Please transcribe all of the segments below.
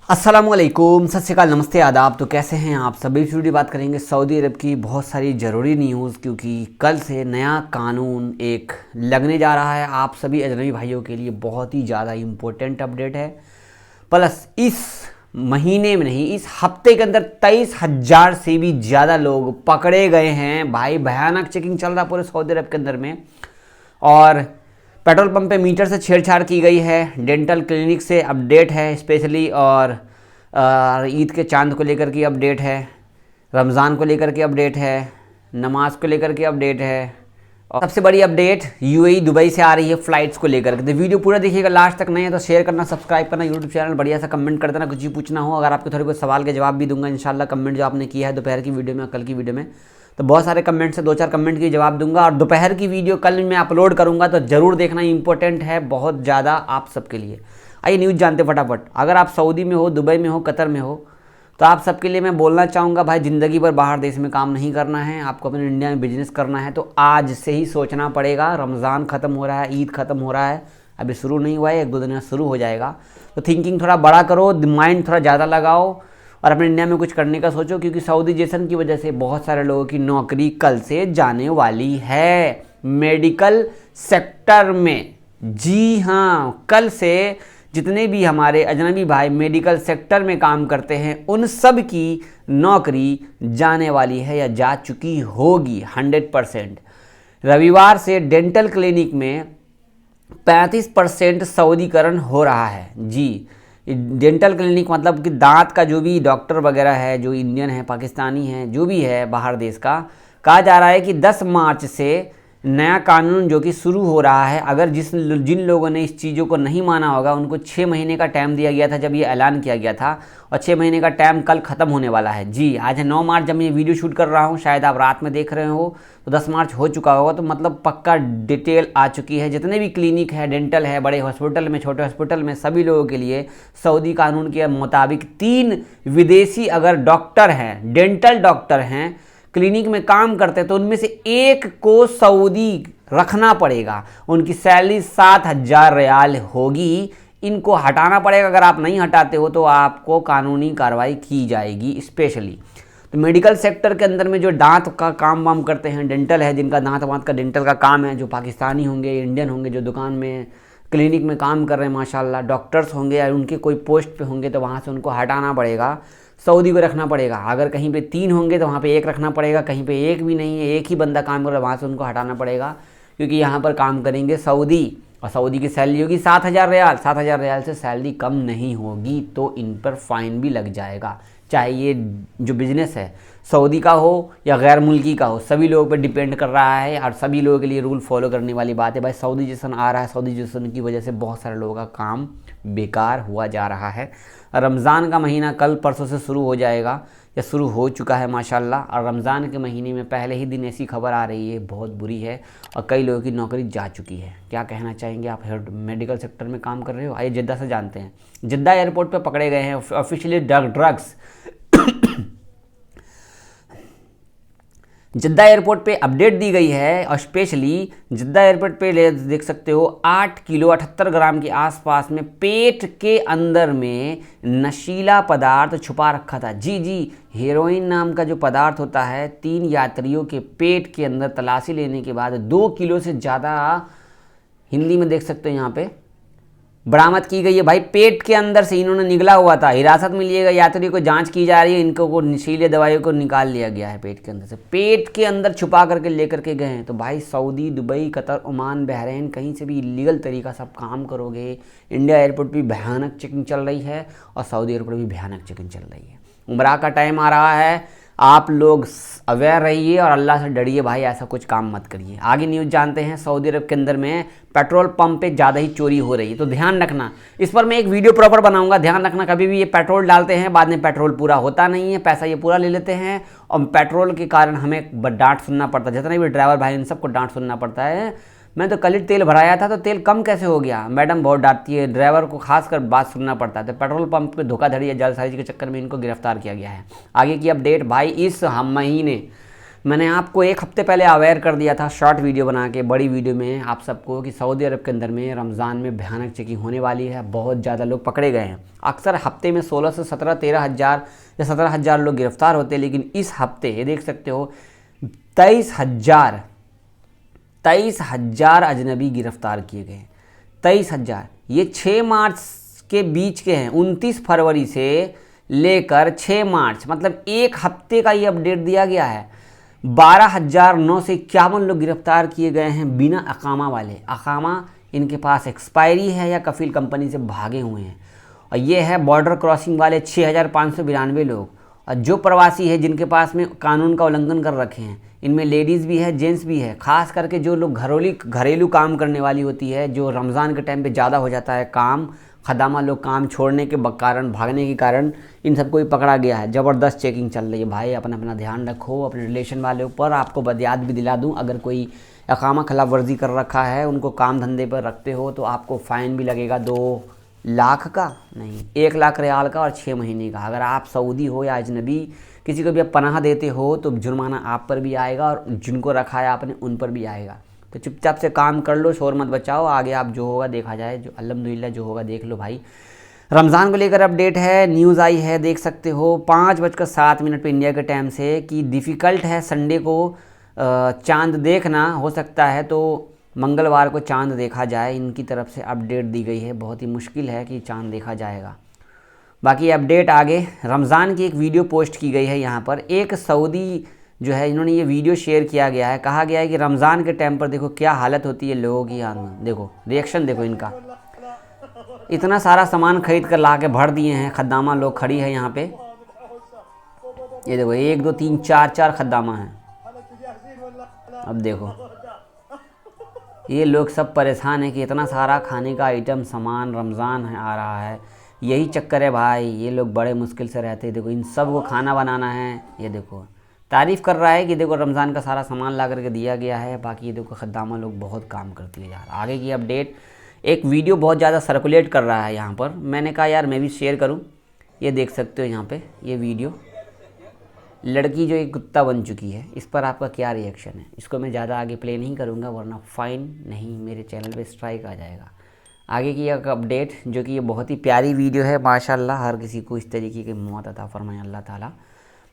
अस्सलामुअलैकुम, सत श्री अकाल, नमस्ते, आदाब। तो कैसे हैं आप सभी। वीडियो बात करेंगे सऊदी अरब की बहुत सारी ज़रूरी न्यूज़, क्योंकि कल से नया कानून एक लगने जा रहा है। आप सभी अजनबी भाइयों के लिए बहुत ही ज़्यादा इम्पोर्टेंट अपडेट है। प्लस इस महीने में नहीं, इस हफ्ते के अंदर 23,000 से भी ज़्यादा लोग पकड़े गए हैं भाई। भयानक चेकिंग चल रहा पूरे सऊदी अरब के अंदर में। और पेट्रोल पंप पे मीटर से छेड़छाड़ की गई है। डेंटल क्लिनिक से अपडेट है स्पेशली। और ईद के चांद को लेकर की अपडेट है, रमज़ान को लेकर के अपडेट है, नमाज को लेकर के अपडेट है। और सबसे बड़ी अपडेट यूएई दुबई से आ रही है फ़्लाइट्स को लेकर के। तो वीडियो पूरा देखिएगा, लास्ट तक। नहीं है तो शेयर करना, सब्सक्राइब करना यूट्यूब चैनल, बढ़िया सा कमेंट कर देना, कुछ भी पूछना हो। अगर आपके थोड़े बहुत सवाल के जवाब भी दूंगा इंशाल्लाह। कमेंट जो आपने किया है दोपहर की वीडियो में, कल की वीडियो में, तो बहुत सारे कमेंट से 2-4 कमेंट के जवाब दूंगा। और दोपहर की वीडियो कल मैं अपलोड करूंगा, तो ज़रूर देखना, इंपॉर्टेंट है बहुत ज़्यादा आप सबके लिए। आइए न्यूज़ जानते फटाफट। अगर आप सऊदी में हो, दुबई में हो, कतर में हो, तो आप सबके लिए मैं बोलना चाहूँगा भाई, ज़िंदगी भर बाहर देश में काम नहीं करना है, आपको अपने इंडिया में बिजनेस करना है। तो आज से ही सोचना पड़ेगा। रमज़ान ख़त्म हो रहा है, ईद ख़त्म हो रहा है, अभी शुरू नहीं हुआ है, 1-2 दिन में शुरू हो जाएगा। तो थिंकिंग थोड़ा बड़ा करो, माइंड थोड़ा ज़्यादा लगाओ और अपने इंडिया में कुछ करने का सोचो, क्योंकि सऊदीजेशन की वजह से बहुत सारे लोगों की नौकरी कल से जाने वाली है मेडिकल सेक्टर में। जी हाँ, कल से जितने भी हमारे अजनबी भाई मेडिकल सेक्टर में काम करते हैं, उन सब की नौकरी जाने वाली है या जा चुकी होगी 100%। रविवार से डेंटल क्लिनिक में 35% सऊदीकरण हो रहा है। जी, डेंटल क्लिनिक मतलब कि दांत का जो भी डॉक्टर वगैरह है, जो इंडियन है, पाकिस्तानी है, जो भी है बाहर देश का, कहा जा रहा है कि 10 मार्च से नया कानून जो कि शुरू हो रहा है। अगर जिन लोगों ने इस चीज़ों को नहीं माना होगा, उनको 6 महीने का टाइम दिया गया था जब ये ऐलान किया गया था, और 6 महीने का टाइम कल ख़त्म होने वाला है। जी, आज है 9 मार्च जब मैं ये वीडियो शूट कर रहा हूँ, शायद आप रात में देख रहे हो तो 10 मार्च हो चुका होगा। तो मतलब पक्का डिटेल आ चुकी है। जितने भी क्लिनिक है, डेंटल है, बड़े हॉस्पिटल में, छोटे हॉस्पिटल में, सभी लोगों के लिए सऊदी कानून के मुताबिक 3 विदेशी अगर डॉक्टर हैं, डेंटल डॉक्टर हैं, क्लिनिक में काम करते हैं, तो उनमें से एक को सऊदी रखना पड़ेगा। उनकी सैलरी 7,000 रियाल होगी। इनको हटाना पड़ेगा। अगर आप नहीं हटाते हो तो आपको कानूनी कार्रवाई की जाएगी स्पेशली। तो मेडिकल सेक्टर के अंदर में जो दांत का काम वाम करते हैं, डेंटल है, जिनका दांत वांत का डेंटल का काम है, जो पाकिस्तानी होंगे, इंडियन होंगे, जो दुकान में क्लिनिक में काम कर रहे हैं, माशाल्लाह डॉक्टर्स होंगे या उनके कोई पोस्ट पे होंगे, तो वहाँ से उनको हटाना पड़ेगा, सऊदी को रखना पड़ेगा। अगर कहीं पे 3 होंगे तो वहाँ पे 1 रखना पड़ेगा। कहीं पे 1 भी नहीं है, एक ही बंदा काम कर रहा है, वहाँ से उनको हटाना पड़ेगा, क्योंकि यहाँ पर काम करेंगे सऊदी, और सऊदी की सैलरी होगी 7,000 रियाल। 7,000 रियाल से सैलरी कम नहीं होगी तो इन पर फाइन भी लग जाएगा। चाहे ये जो बिज़नेस है सऊदी का हो या गैर मुल्की का हो, सभी लोगों पर डिपेंड कर रहा है, और सभी लोगों के लिए रूल फॉलो करने वाली बात है भाई। सऊदीजेशन आ रहा है, सऊदीजेशन की वजह से बहुत सारे लोगों का काम बेकार हुआ जा रहा है। रमज़ान का महीना कल परसों से शुरू हो जाएगा, या शुरू हो चुका है माशाल्लाह। और रमज़ान के महीने में पहले ही दिन ऐसी खबर आ रही है, बहुत बुरी है, और कई लोगों की नौकरी जा चुकी है। क्या कहना चाहेंगे आप मेडिकल सेक्टर में काम कर रहे हो? आइए जिद्दा से जानते हैं। जिद्दा एयरपोर्ट पर पकड़े गए हैं ऑफिशियली ड्रग्स। जिद्दा एयरपोर्ट पे अपडेट दी गई है, और स्पेशली जिद्दा एयरपोर्ट पे देख सकते हो 8 किलो 78 ग्राम के आसपास में पेट के अंदर में नशीला पदार्थ छुपा रखा था। जी जी, हेरोइन नाम का जो पदार्थ होता है, 3 यात्रियों के पेट के अंदर तलाशी लेने के बाद 2 किलो से ज़्यादा, हिंदी में देख सकते हो यहाँ पे, बरामद की गई है भाई। पेट के अंदर से इन्होंने निगला हुआ था। हिरासत में लिए गए यात्री को जांच की जा रही है। इनको को नशीले दवाइयों को निकाल लिया गया है पेट के अंदर से। पेट के अंदर छुपा करके लेकर के गए हैं। तो भाई Saudi, Dubai, Qatar, Oman, Bahrain, कहीं से भी इलीगल तरीका सब काम करोगे। इंडिया एयरपोर्ट भी भयानक चेकिंग चल रही है, और सऊदी एयरपोर्ट भी भयानक चेकिंग चल रही है। उम्रा का टाइम आ रहा है, आप लोग अवेयर रहिए और अल्लाह से डरिए भाई, ऐसा कुछ काम मत करिए। आगे न्यूज़ जानते हैं। सऊदी अरब के अंदर में पेट्रोल पंप पे ज़्यादा ही चोरी हो रही है, तो ध्यान रखना। इस पर मैं एक वीडियो प्रॉपर बनाऊंगा। ध्यान रखना, कभी भी ये पेट्रोल डालते हैं, बाद में पेट्रोल पूरा होता नहीं है, पैसा ये पूरा ले लेते हैं, और पेट्रोल के कारण हमें डांट सुनना पड़ता है। जितने भी ड्राइवर भाई, इन सबको डांट सुनना पड़ता है। मैं तो कल ही तेल भराया था, तो तेल कम कैसे हो गया, मैडम बहुत डांटती है। ड्राइवर को खासकर बात सुनना पड़ता है। तो पेट्रोल पंप पे धोखाधड़ी या जालसाजी के चक्कर में इनको गिरफ्तार किया गया है। आगे की अपडेट भाई, इस महीने मैंने आपको एक हफ्ते पहले अवेयर कर दिया था शॉर्ट वीडियो बना के, बड़ी वीडियो में आप सबको, कि सऊदी अरब के अंदर में रमज़ान में भयानक चेकिंग होने वाली है। बहुत ज़्यादा लोग पकड़े गए हैं। अक्सर हफ्ते में 16 से 13 हज़ार या 17,000 लोग गिरफ्तार होते हैं, लेकिन इस हफ्ते ये देख सकते हो 23,000 अजनबी गिरफ्तार किए गए हैं। 23,000। ये 6 मार्च के बीच के हैं, 29 फरवरी से लेकर 6 मार्च, मतलब एक हफ्ते का ये अपडेट दिया गया है। 12,951 लोग गिरफ्तार किए गए हैं बिना अकामा वाले। अकामा इनके पास एक्सपायरी है या कफील कंपनी से भागे हुए हैं। और ये है बॉर्डर क्रॉसिंग वाले 6,592 लोग। और जो प्रवासी है जिनके पास में कानून का उल्लंघन कर रखे हैं, इनमें लेडीज़ भी है, जेंट्स भी है। खास करके जो लोग घरेलू काम करने वाली होती है, जो रमज़ान के टाइम पे ज़्यादा हो जाता है काम, खदामा लोग काम छोड़ने के कारण, भागने के कारण, इन सबको भी पकड़ा गया है। ज़बरदस्त चेकिंग चल रही है भाई। अपना ध्यान रखो अपने रिलेशन वाले ऊपर। आपको याद भी दिला दूं, अगर कोई अकामा खिलाफ वर्जी कर रखा है, उनको काम धंधे पर रखते हो, तो आपको फ़ाइन भी लगेगा 2 लाख का, नहीं 1 लाख रियाल का, और 6 महीने का। अगर आप सऊदी हो या अजनबी किसी को भी आप पनाह देते हो, तो जुर्माना आप पर भी आएगा और जिनको रखा है आपने उन पर भी आएगा। तो चुपचाप से काम कर लो, शोर मत बचाओ। आगे आप जो होगा देखा जाए, जो अल्हम्दुलिल्लाह जो होगा देख लो भाई। रमज़ान को लेकर अपडेट है, न्यूज़ आई है, देख सकते हो 5:07 पे इंडिया के टाइम से, कि डिफ़िकल्ट है संडे को चांद देखना। हो सकता है तो मंगलवार को चांद देखा जाए, इनकी तरफ से अपडेट दी गई है। बहुत ही मुश्किल है कि चांद देखा जाएगा। बाकी अपडेट आगे। रमज़ान की एक वीडियो पोस्ट की गई है यहाँ पर। एक सऊदी जो है, इन्होंने ये वीडियो शेयर किया गया है। कहा गया है कि रमज़ान के टाइम पर देखो क्या हालत होती है लोगों की। यहाँ देखो रिएक्शन देखो इनका। इतना सारा सामान खरीद कर ला के भर दिए हैं। खद्दामा लोग खड़ी है यहाँ पे। ये देखो 1 2 3 4 खद्दामा हैं। अब देखो ये लोग सब परेशान हैं कि इतना सारा खाने का आइटम सामान रमज़ान है आ रहा है। यही चक्कर है भाई, ये लोग बड़े मुश्किल से रहते हैं। देखो इन सब को खाना बनाना है। ये देखो तारीफ़ कर रहा है कि देखो रमज़ान का सारा सामान ला करके दिया गया है। बाकी ये देखो खद्दामा लोग बहुत काम करती है यार। आगे की अपडेट, एक वीडियो बहुत ज़्यादा सर्कुलेट कर रहा है यहाँ पर। मैंने कहा यार मैं भी शेयर करूँ। ये देख सकते हो यहाँ पे ये वीडियो, लड़की जो एक कुत्ता बन चुकी है। इस पर आपका क्या रिएक्शन है? इसको मैं ज़्यादा आगे प्ले नहीं करूँगा, वरना फ़ाइन नहीं, मेरे चैनल पे स्ट्राइक आ जाएगा। आगे की एक अपडेट, जो कि ये बहुत ही प्यारी वीडियो है माशाल्लाह। हर किसी को इस तरीके की मौत अता फरमाए अल्लाह ताला।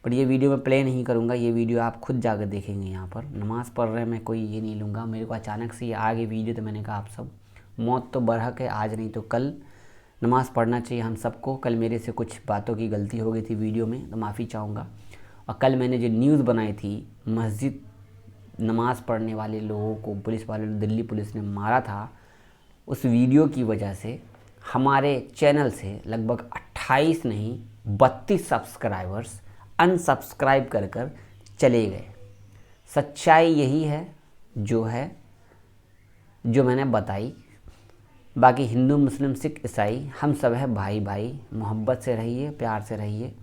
बट ये वीडियो मैं प्ले नहीं करूँगा, ये वीडियो आप खुद जाकर देखेंगे। यहाँ पर नमाज़ पढ़ रहे हैं, मैं कोई ये नहीं लूँगा। मेरे को अचानक से ये आगे वीडियो, तो मैंने कहा आप सब, मौत तो बरहक है, आज नहीं तो कल नमाज़ पढ़ना चाहिए हम सबको। कल मेरे से कुछ बातों की गलती हो गई थी वीडियो में, तो माफ़ी चाहूँगा। और कल मैंने जो न्यूज़ बनाई थी, मस्जिद नमाज़ पढ़ने वाले लोगों को पुलिस वाले, दिल्ली पुलिस ने मारा था, उस वीडियो की वजह से हमारे चैनल से लगभग 28 नहीं 32 सब्सक्राइबर्स अनसब्सक्राइब कर कर चले गए। सच्चाई यही है जो मैंने बताई। बाकी हिंदू मुस्लिम सिख ईसाई हम सब है भाई भाई। मोहब्बत से रहिए, प्यार से रहिए।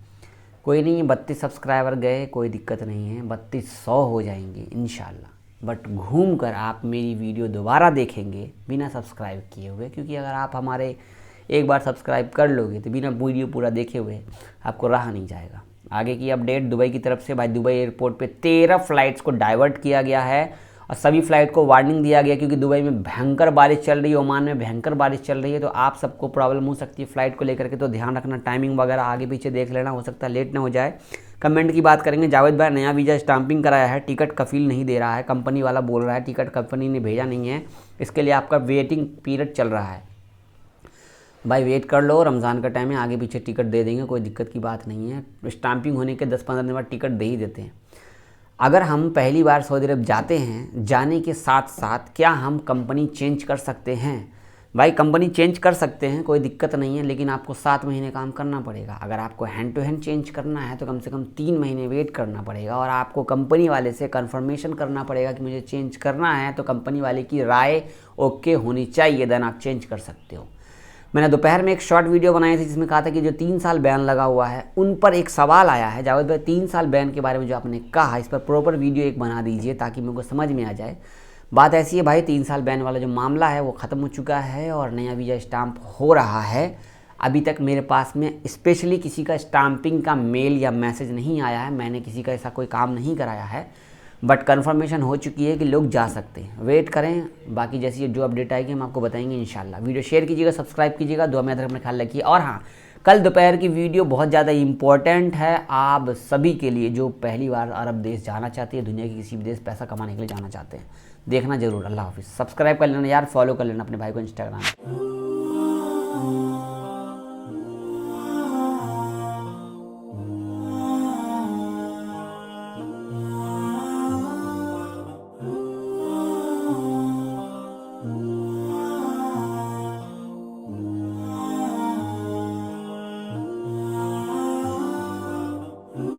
कोई नहीं, 32 सब्सक्राइबर गए, कोई दिक्कत नहीं है, 3200 हो जाएंगे इंशाल्लाह। बट घूम कर आप मेरी वीडियो दोबारा देखेंगे बिना सब्सक्राइब किए हुए, क्योंकि अगर आप हमारे एक बार सब्सक्राइब कर लोगे तो बिना वीडियो पूरा देखे हुए आपको रहा नहीं जाएगा। आगे की अपडेट दुबई की तरफ से भाई, दुबई एयरपोर्ट पे 13 फ़्लाइट्स को डाइवर्ट किया गया है और सभी फ़्लाइट को वार्निंग दिया गया, क्योंकि दुबई में भयंकर बारिश चल रही है, ओमान में भयंकर बारिश चल रही है। तो आप सबको प्रॉब्लम हो सकती है फ़्लाइट को लेकर के, तो ध्यान रखना। टाइमिंग वगैरह आगे पीछे देख लेना, हो सकता है लेट ना हो जाए। कमेंट की बात करेंगे। जावेद भाई नया वीज़ा स्टाम्पिंग कराया है, टिकट कफील नहीं दे रहा है, कंपनी वाला बोल रहा है टिकट कंपनी ने भेजा नहीं है, इसके लिए आपका वेटिंग पीरियड चल रहा है। भाई वेट कर लो, रमज़ान का टाइम है, आगे पीछे टिकट दे देंगे, कोई दिक्कत की बात नहीं है। स्टाम्पिंग होने के 10-15 दिन बाद टिकट दे ही देते हैं। अगर हम पहली बार सऊदी अरब जाते हैं, जाने के साथ साथ क्या हम कंपनी चेंज कर सकते हैं? भाई कंपनी चेंज कर सकते हैं, कोई दिक्कत नहीं है, लेकिन आपको 7 महीने काम करना पड़ेगा। अगर आपको हैंड टू हैंड चेंज करना है तो कम से कम 3 महीने वेट करना पड़ेगा, और आपको कंपनी वाले से कन्फर्मेशन करना पड़ेगा कि मुझे चेंज करना है, तो कंपनी वाले की राय ओके होनी चाहिए, देन आप चेंज कर सकते हो। मैंने दोपहर में एक शॉर्ट वीडियो बनाई थी जिसमें कहा था कि जो 3 साल बैन लगा हुआ है, उन पर एक सवाल आया है। जावेद भाई 3 साल बैन के बारे में जो आपने कहा, इस पर प्रॉपर वीडियो एक बना दीजिए ताकि मेरे को समझ में आ जाए। बात ऐसी है भाई, 3 साल बैन वाला जो मामला है वो ख़त्म हो चुका है और नया वीज़ा स्टाम्प हो रहा है। अभी तक मेरे पास में स्पेशली किसी का स्टाम्पिंग का मेल या मैसेज नहीं आया है, मैंने किसी का ऐसा कोई काम नहीं कराया है। बट कंफर्मेशन हो चुकी है कि लोग जा सकते हैं। वेट करें, बाकी जैसी जो अपडेट आएगी हम आपको बताएंगे इंशाल्लाह। वीडियो शेयर कीजिएगा, सब्सक्राइब कीजिएगा, दुआ में अपना ख्याल रखिए। और हाँ, कल दोपहर की वीडियो बहुत ज़्यादा इंपॉर्टेंट है आप सभी के लिए जो पहली बार अरब देश जाना चाहते हैं, दुनिया के किसी भी देश पैसा कमाने के लिए जाना चाहते हैं। देखना जरूर। अल्लाह हाफिज़। सब्सक्राइब कर लेना यार, फॉलो कर लेना अपने भाई को इंस्टाग्राम।